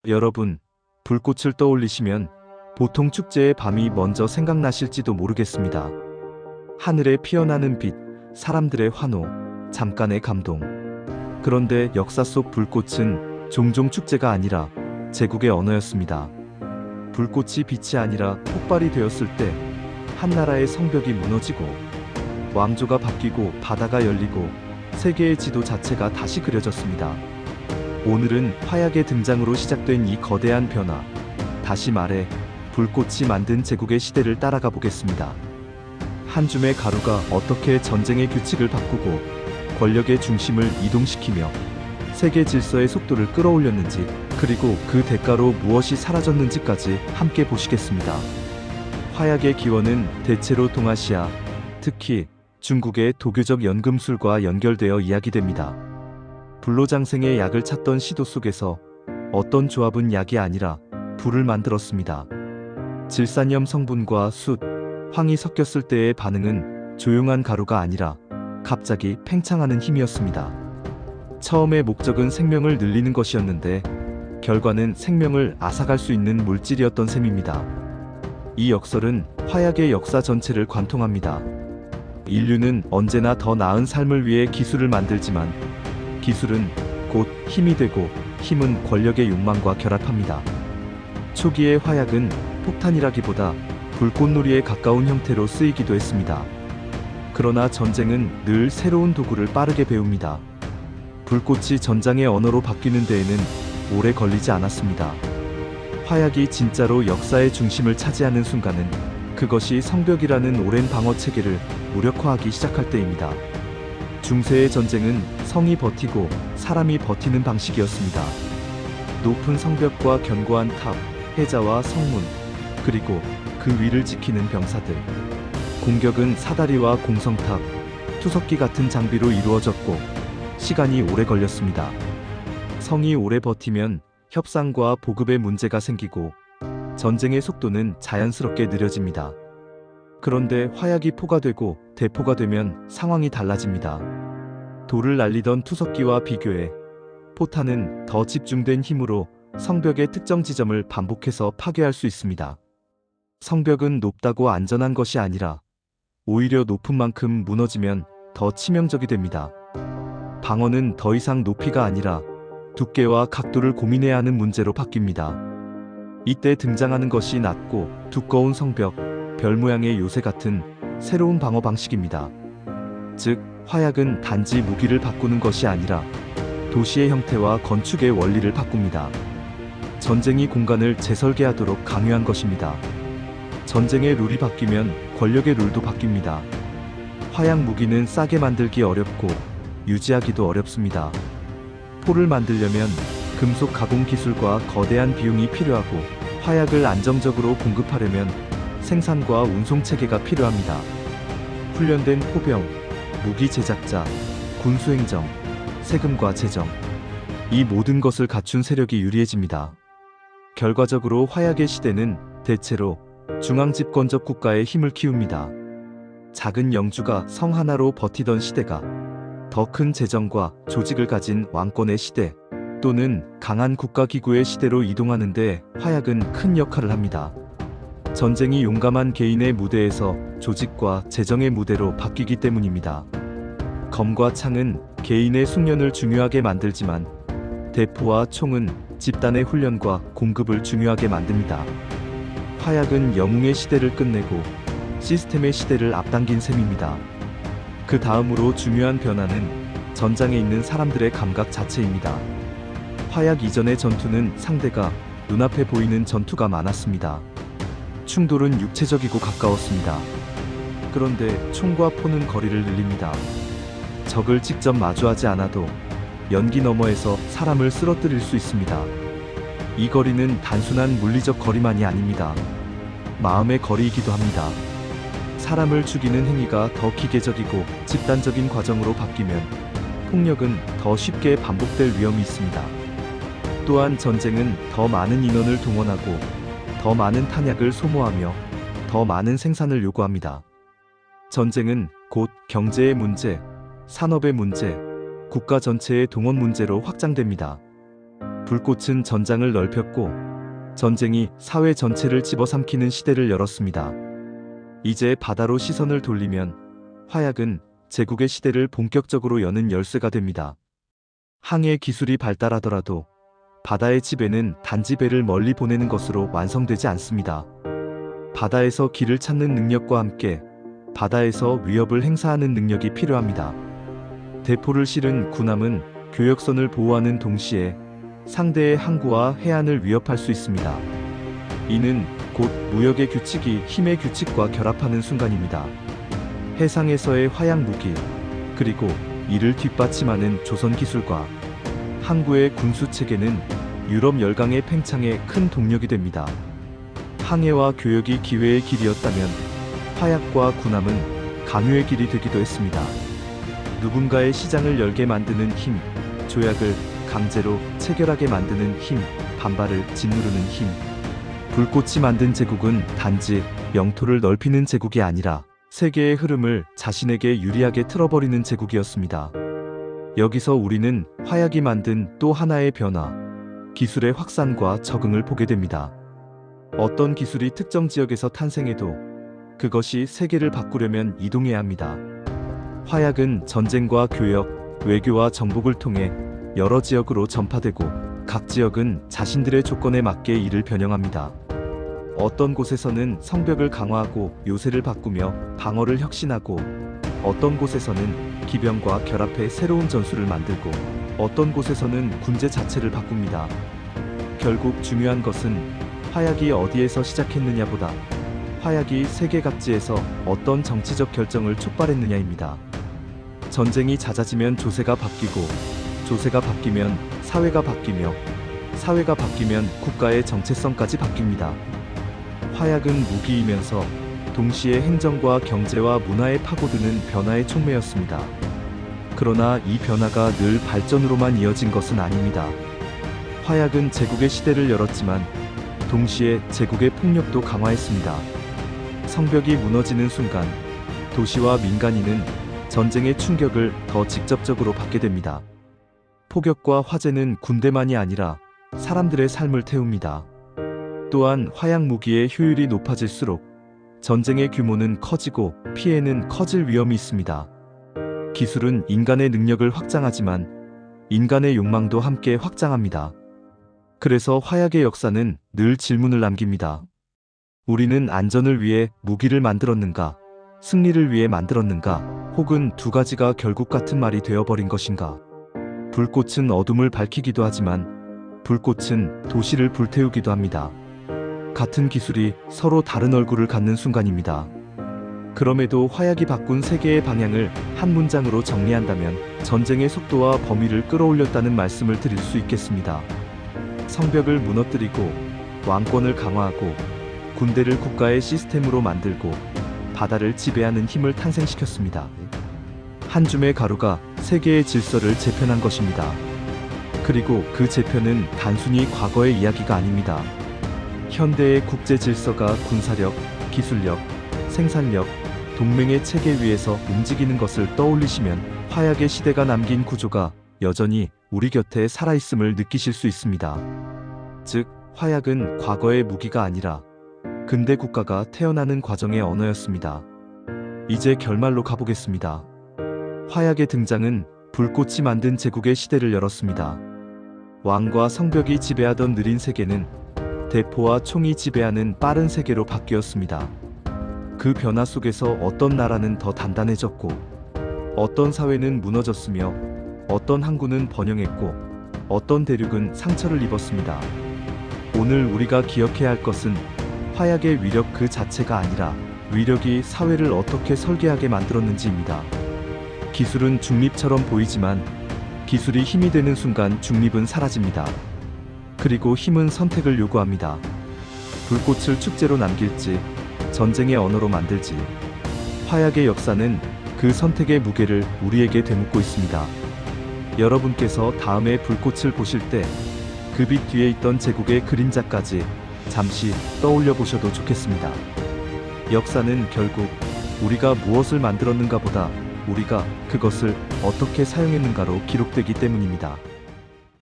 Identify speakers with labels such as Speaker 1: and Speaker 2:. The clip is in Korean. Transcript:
Speaker 1: 여러분, 불꽃을 떠올리시면 보통 축제의 밤이 먼저 생각나실지도 모르겠습니다. 하늘에 피어나는 빛, 사람들의 환호, 잠깐의 감동. 그런데 역사 속 불꽃은 종종 축제가 아니라 제국의 언어였습니다. 불꽃이 빛이 아니라 폭발이 되었을 때 한나라의 성벽이 무너지고 왕조가 바뀌고 바다가 열리고 세계의 지도 자체가 다시 그려졌습니다. 오늘은 화약의 등장으로 시작된 이 거대한 변화, 다시 말해 불꽃이 만든 제국의 시대를 따라가 보겠습니다. 한 줌의 가루가 어떻게 전쟁의 규칙을 바꾸고 권력의 중심을 이동시키며 세계 질서의 속도를 끌어올렸는지, 그리고 그 대가로 무엇이 사라졌는지까지 함께 보시겠습니다. 화약의 기원은 대체로 동아시아, 특히 중국의 도교적 연금술과 연결되어 이야기됩니다. 불로장생의 약을 찾던 시도 속에서 어떤 조합은 약이 아니라 불을 만들었습니다. 질산염 성분과 숯, 황이 섞였을 때의 반응은 조용한 가루가 아니라 갑자기 팽창하는 힘이었습니다. 처음의 목적은 생명을 늘리는 것이었는데 결과는 생명을 앗아갈 수 있는 물질이었던 셈입니다. 이 역설은 화약의 역사 전체를 관통합니다. 인류는 언제나 더 나은 삶을 위해 기술을 만들지만 기술은 곧 힘이 되고 힘은 권력의 욕망과 결합합니다. 초기의 화약은 폭탄이라기보다 불꽃놀이에 가까운 형태로 쓰이기도 했습니다. 그러나 전쟁은 늘 새로운 도구를 빠르게 배웁니다. 불꽃이 전장의 언어로 바뀌는 데에는 오래 걸리지 않았습니다. 화약이 진짜로 역사의 중심을 차지하는 순간은 그것이 성벽이라는 오랜 방어 체계를 무력화하기 시작할 때입니다. 중세의 전쟁은 성이 버티고 사람이 버티는 방식이었습니다. 높은 성벽과 견고한 탑, 해자와 성문, 그리고 그 위를 지키는 병사들. 공격은 사다리와 공성탑, 투석기 같은 장비로 이루어졌고 시간이 오래 걸렸습니다. 성이 오래 버티면 협상과 보급에 문제가 생기고 전쟁의 속도는 자연스럽게 느려집니다. 그런데 화약이 포가되고 대포가 되면 상황이 달라집니다. 돌을 날리던 투석기와 비교해 포탄은 더 집중된 힘으로 성벽의 특정 지점을 반복해서 파괴할 수 있습니다. 성벽은 높다고 안전한 것이 아니라 오히려 높은 만큼 무너지면 더 치명적이 됩니다. 방어는 더 이상 높이가 아니라 두께와 각도를 고민해야 하는 문제로 바뀝니다. 이때 등장하는 것이 낮고 두꺼운 성벽, 별 모양의 요새 같은 새로운 방어 방식입니다. 즉, 화약은 단지 무기를 바꾸는 것이 아니라 도시의 형태와 건축의 원리를 바꿉니다. 전쟁이 공간을 재설계하도록 강요한 것입니다. 전쟁의 룰이 바뀌면 권력의 룰도 바뀝니다. 화약 무기는 싸게 만들기 어렵고 유지하기도 어렵습니다. 포를 만들려면 금속 가공 기술과 거대한 비용이 필요하고 화약을 안정적으로 공급하려면 생산과 운송 체계가 필요합니다. 훈련된 포병, 무기 제작자, 군수행정, 세금과 재정, 이 모든 것을 갖춘 세력이 유리해집니다. 결과적으로 화약의 시대는 대체로 중앙집권적 국가의 힘을 키웁니다. 작은 영주가 성 하나로 버티던 시대가 더 큰 재정과 조직을 가진 왕권의 시대, 또는 강한 국가기구의 시대로 이동하는데 화약은 큰 역할을 합니다. 전쟁이 용감한 개인의 무대에서 조직과 재정의 무대로 바뀌기 때문입니다. 검과 창은 개인의 숙련을 중요하게 만들지만 대포와 총은 집단의 훈련과 공급을 중요하게 만듭니다. 화약은 영웅의 시대를 끝내고 시스템의 시대를 앞당긴 셈입니다. 그 다음으로 중요한 변화는 전장에 있는 사람들의 감각 자체입니다. 화약 이전의 전투는 상대가 눈앞에 보이는 전투가 많았습니다. 충돌은 육체적이고 가까웠습니다. 그런데 총과 포는 거리를 늘립니다. 적을 직접 마주하지 않아도 연기 너머에서 사람을 쓰러뜨릴 수 있습니다. 이 거리는 단순한 물리적 거리만이 아닙니다. 마음의 거리이기도 합니다. 사람을 죽이는 행위가 더 기계적이고 집단적인 과정으로 바뀌면 폭력은 더 쉽게 반복될 위험이 있습니다. 또한 전쟁은 더 많은 인원을 동원하고 더 많은 탄약을 소모하며 더 많은 생산을 요구합니다. 전쟁은 곧 경제의 문제, 산업의 문제, 국가 전체의 동원 문제로 확장됩니다. 불꽃은 전장을 넓혔고 전쟁이 사회 전체를 집어삼키는 시대를 열었습니다. 이제 바다로 시선을 돌리면 화약은 제국의 시대를 본격적으로 여는 열쇠가 됩니다. 항해 기술이 발달하더라도 바다의 지배는 단지 배를 멀리 보내는 것으로 완성되지 않습니다. 바다에서 길을 찾는 능력과 함께 바다에서 위협을 행사하는 능력이 필요합니다. 대포를 실은 군함은 교역선을 보호하는 동시에 상대의 항구와 해안을 위협할 수 있습니다. 이는 곧 무역의 규칙이 힘의 규칙과 결합하는 순간입니다. 해상에서의 화약 무기, 그리고 이를 뒷받침하는 조선 기술과 항구의 군수 체계는 유럽 열강의 팽창에 큰 동력이 됩니다. 항해와 교역이 기회의 길이었다면 화약과 군함은 강요의 길이 되기도 했습니다. 누군가의 시장을 열게 만드는 힘, 조약을 강제로 체결하게 만드는 힘, 반발을 짓누르는 힘. 불꽃이 만든 제국은 단지 영토를 넓히는 제국이 아니라 세계의 흐름을 자신에게 유리하게 틀어버리는 제국이었습니다. 여기서 우리는 화약이 만든 또 하나의 변화, 기술의 확산과 적응을 보게 됩니다. 어떤 기술이 특정 지역에서 탄생해도 그것이 세계를 바꾸려면 이동해야 합니다. 화약은 전쟁과 교역, 외교와 정복을 통해 여러 지역으로 전파되고 각 지역은 자신들의 조건에 맞게 이를 변형합니다. 어떤 곳에서는 성벽을 강화하고 요새를 바꾸며 방어를 혁신하고 어떤 곳에서는 기병과 결합해 새로운 전술을 만들고 어떤 곳에서는 군제 자체를 바꿉니다. 결국 중요한 것은 화약이 어디에서 시작했느냐보다 화약이 세계 각지에서 어떤 정치적 결정을 촉발했느냐입니다. 전쟁이 잦아지면 조세가 바뀌고 조세가 바뀌면 사회가 바뀌며 사회가 바뀌면 국가의 정체성까지 바뀝니다. 화약은 무기이면서 동시에 행정과 경제와 문화에 파고드는 변화의 촉매였습니다. 그러나 이 변화가 늘 발전으로만 이어진 것은 아닙니다. 화약은 제국의 시대를 열었지만 동시에 제국의 폭력도 강화했습니다. 성벽이 무너지는 순간 도시와 민간인은 전쟁의 충격을 더 직접적으로 받게 됩니다. 폭격과 화재는 군대만이 아니라 사람들의 삶을 태웁니다. 또한 화약 무기의 효율이 높아질수록 전쟁의 규모는 커지고 피해는 커질 위험이 있습니다. 기술은 인간의 능력을 확장하지만 인간의 욕망도 함께 확장합니다. 그래서 화약의 역사는 늘 질문을 남깁니다. 우리는 안전을 위해 무기를 만들었는가? 승리를 위해 만들었는가? 혹은 두 가지가 결국 같은 말이 되어버린 것인가? 불꽃은 어둠을 밝히기도 하지만 불꽃은 도시를 불태우기도 합니다. 같은 기술이 서로 다른 얼굴을 갖는 순간입니다. 그럼에도 화약이 바꾼 세계의 방향을 한 문장으로 정리한다면 전쟁의 속도와 범위를 끌어올렸다는 말씀을 드릴 수 있겠습니다. 성벽을 무너뜨리고 왕권을 강화하고 군대를 국가의 시스템으로 만들고 바다를 지배하는 힘을 탄생시켰습니다. 한 줌의 가루가 세계의 질서를 재편한 것입니다. 그리고 그 재편은 단순히 과거의 이야기가 아닙니다. 현대의 국제 질서가 군사력, 기술력, 생산력, 동맹의 체계 위에서 움직이는 것을 떠올리시면 화약의 시대가 남긴 구조가 여전히 우리 곁에 살아있음을 느끼실 수 있습니다. 즉, 화약은 과거의 무기가 아니라 근대 국가가 태어나는 과정의 언어였습니다. 이제 결말로 가보겠습니다. 화약의 등장은 불꽃이 만든 제국의 시대를 열었습니다. 왕과 성벽이 지배하던 느린 세계는 대포와 총이 지배하는 빠른 세계로 바뀌었습니다. 그 변화 속에서 어떤 나라는 더 단단해졌고 어떤 사회는 무너졌으며 어떤 항구는 번영했고 어떤 대륙은 상처를 입었습니다. 오늘 우리가 기억해야 할 것은 화약의 위력 그 자체가 아니라 위력이 사회를 어떻게 설계하게 만들었는지입니다. 기술은 중립처럼 보이지만 기술이 힘이 되는 순간 중립은 사라집니다. 그리고 힘은 선택을 요구합니다. 불꽃을 축제로 남길지 전쟁의 언어로 만들지 화약의 역사는 그 선택의 무게를 우리에게 되묻고 있습니다. 여러분께서 다음에 불꽃을 보실 때 그 빛 뒤에 있던 제국의 그림자까지 잠시 떠올려 보셔도 좋겠습니다. 역사는 결국 우리가 무엇을 만들었는가 보다 우리가 그것을 어떻게 사용했는가로 기록되기 때문입니다.